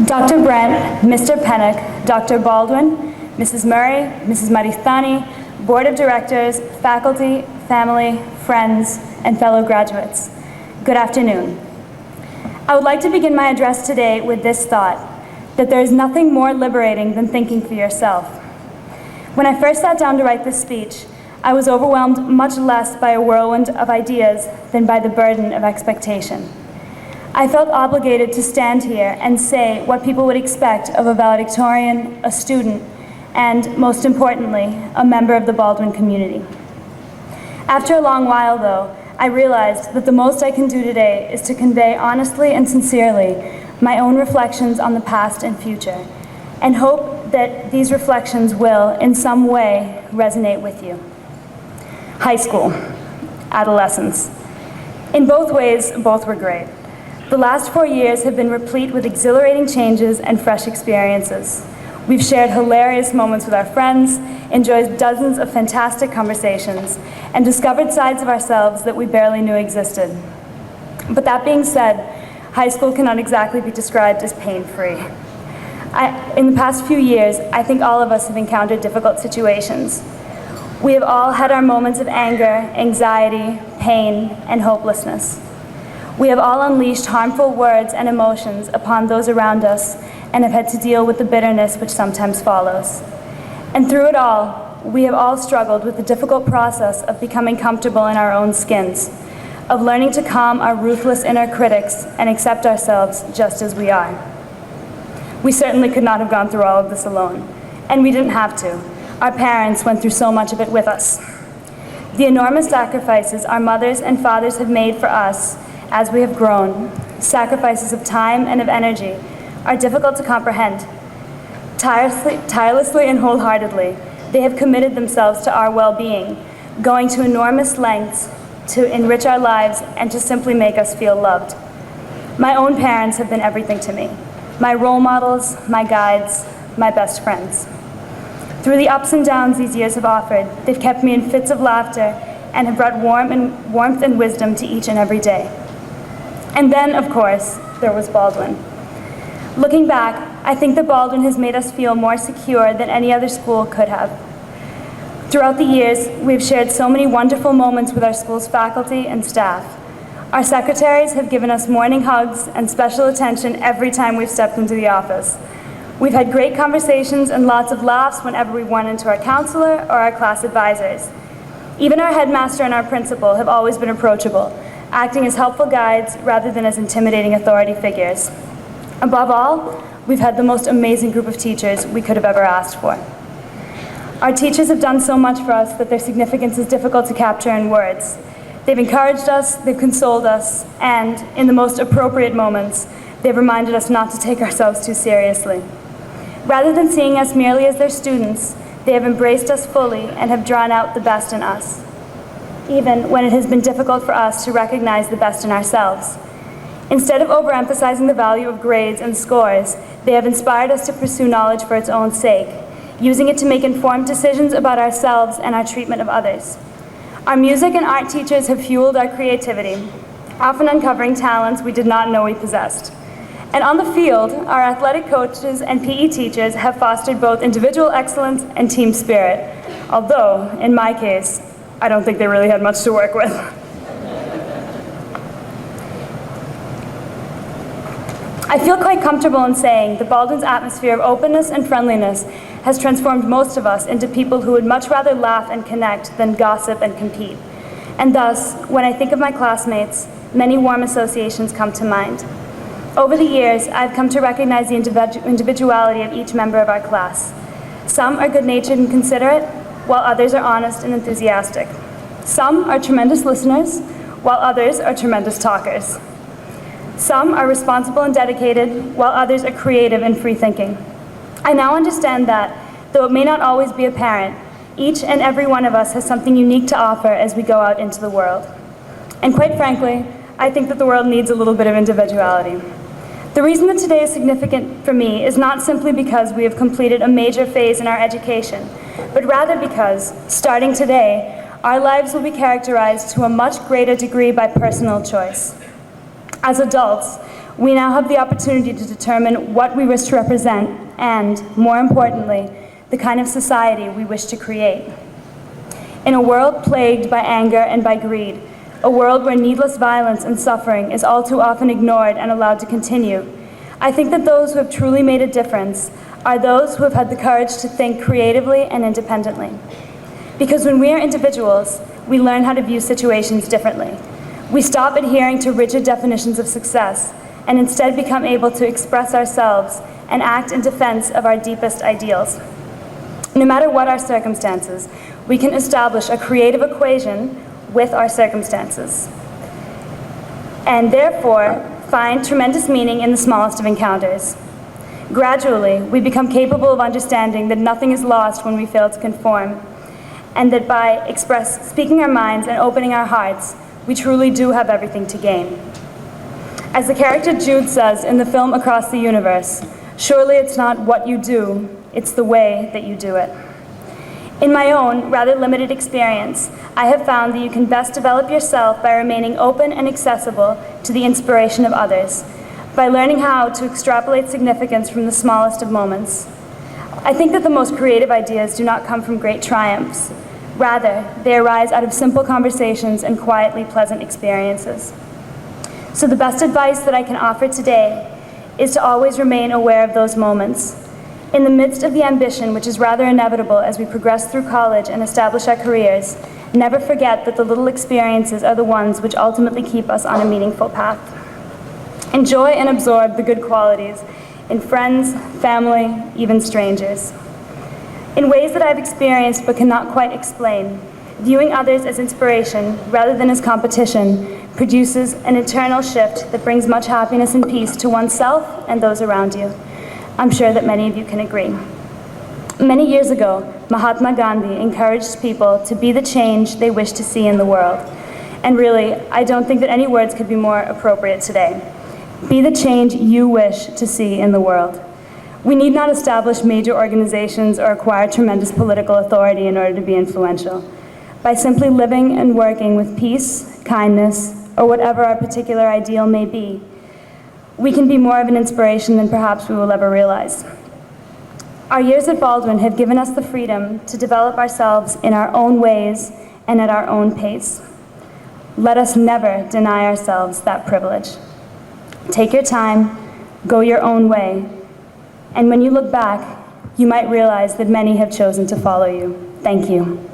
Dr. Brent, Mr. Pennock, Dr. Baldwin, Mrs. Murray, Mrs. Marithani, Board of Directors, faculty, family, friends, and fellow graduates. Good afternoon. I would like to begin my address today with this thought, that there is nothing more liberating than thinking for yourself. When I first sat down to write this speech, I was overwhelmed much less by a whirlwind of ideas than by the burden of expectation. I felt obligated to stand here and say what people would expect of a valedictorian, a student, and, most importantly, a member of the Baldwin community. After a long while, though, I realized that the most I can do today is to convey honestly and sincerely my own reflections on the past and future, and hope that these reflections will, in some way, resonate with you. High school, adolescence. In both ways, both were great. The last 4 years have been replete with exhilarating changes and fresh experiences. We've shared hilarious moments with our friends, enjoyed dozens of fantastic conversations, and discovered sides of ourselves that we barely knew existed. But that being said, high school cannot exactly be described as pain-free. In the past few years, I think all of us have encountered difficult situations. We have all had our moments of anger, anxiety, pain, and hopelessness. We have all unleashed harmful words and emotions upon those around us and have had to deal with the bitterness which sometimes follows. And through it all, we have all struggled with the difficult process of becoming comfortable in our own skins, of learning to calm our ruthless inner critics and accept ourselves just as we are. We certainly could not have gone through all of this alone, and we didn't have to. Our parents went through so much of it with us. The enormous sacrifices our mothers and fathers have made for us as we have grown, sacrifices of time and of energy, are difficult to comprehend. Tirelessly and wholeheartedly, they have committed themselves to our well-being, going to enormous lengths to enrich our lives and to simply make us feel loved. My own parents have been everything to me, my role models, my guides, my best friends. Through the ups and downs these years have offered, they've kept me in fits of laughter and have brought warmth and wisdom to each and every day. And then, of course, there was Baldwin. Looking back, I think that Baldwin has made us feel more secure than any other school could have. Throughout the years, we've shared so many wonderful moments with our school's faculty and staff. Our secretaries have given us morning hugs and special attention every time we've stepped into the office. We've had great conversations and lots of laughs whenever we run into our counselor or our class advisors. Even our headmaster and our principal have always been approachable, acting as helpful guides rather than as intimidating authority figures. Above all, we've had the most amazing group of teachers we could have ever asked for. Our teachers have done so much for us that their significance is difficult to capture in words. They've encouraged us, they've consoled us, and, in the most appropriate moments, they've reminded us not to take ourselves too seriously. Rather than seeing us merely as their students, they have embraced us fully and have drawn out the best in us, even when it has been difficult for us to recognize the best in ourselves. Instead of overemphasizing the value of grades and scores, they have inspired us to pursue knowledge for its own sake, using it to make informed decisions about ourselves and our treatment of others. Our music and art teachers have fueled our creativity, often uncovering talents we did not know we possessed. And on the field, our athletic coaches and PE teachers have fostered both individual excellence and team spirit, although, in my case, I don't think they really had much to work with. I feel quite comfortable in saying that Baldwin's atmosphere of openness and friendliness has transformed most of us into people who would much rather laugh and connect than gossip and compete. And thus, when I think of my classmates, many warm associations come to mind. Over the years, I've come to recognize the individuality of each member of our class. Some are good-natured and considerate, while others are honest and enthusiastic. Some are tremendous listeners, while others are tremendous talkers. Some are responsible and dedicated, while others are creative and free-thinking. I now understand that, though it may not always be apparent, each and every one of us has something unique to offer as we go out into the world. And quite frankly, I think that the world needs a little bit of individuality. The reason that today is significant for me is not simply because we have completed a major phase in our education, but rather because, starting today, our lives will be characterized to a much greater degree by personal choice. As adults, We now have the opportunity to determine what we wish to represent and, more importantly, the kind of society we wish to create. In a world plagued by anger and by greed, a world where needless violence and suffering is all too often ignored and allowed to continue, I think that those who have truly made a difference are those who have had the courage to think creatively and independently. Because when we are individuals, we learn how to view situations differently. We stop adhering to rigid definitions of success and instead become able to express ourselves and act in defense of our deepest ideals. No matter what our circumstances, we can establish a creative equation with our circumstances, and therefore find tremendous meaning in the smallest of encounters. Gradually, we become capable of understanding that nothing is lost when we fail to conform, and that by speaking our minds and opening our hearts, we truly do have everything to gain. As the character Jude says in the film Across the Universe, surely it's not what you do, it's the way that you do it. In my own rather limited experience, I have found that you can best develop yourself by remaining open and accessible to the inspiration of others, by learning how to extrapolate significance from the smallest of moments. I think that the most creative ideas do not come from great triumphs. Rather, they arise out of simple conversations and quietly pleasant experiences. So the best advice that I can offer today is to always remain aware of those moments. In the midst of the ambition, which is rather inevitable as we progress through college and establish our careers, never forget that the little experiences are the ones which ultimately keep us on a meaningful path. Enjoy and absorb the good qualities in friends, family, even strangers. In ways that I've experienced but cannot quite explain, viewing others as inspiration rather than as competition produces an internal shift that brings much happiness and peace to oneself and those around you. I'm sure that many of you can agree. Many years ago, Mahatma Gandhi encouraged people to be the change they wish to see in the world. And really, I don't think that any words could be more appropriate today. Be the change you wish to see in the world. We need not establish major organizations or acquire tremendous political authority in order to be influential. By simply living and working with peace, kindness, or whatever our particular ideal may be, we can be more of an inspiration than perhaps we will ever realize. Our years at Baldwin have given us the freedom to develop ourselves in our own ways and at our own pace. Let us never deny ourselves that privilege. Take your time, go your own way, and when you look back, you might realize that many have chosen to follow you. Thank you.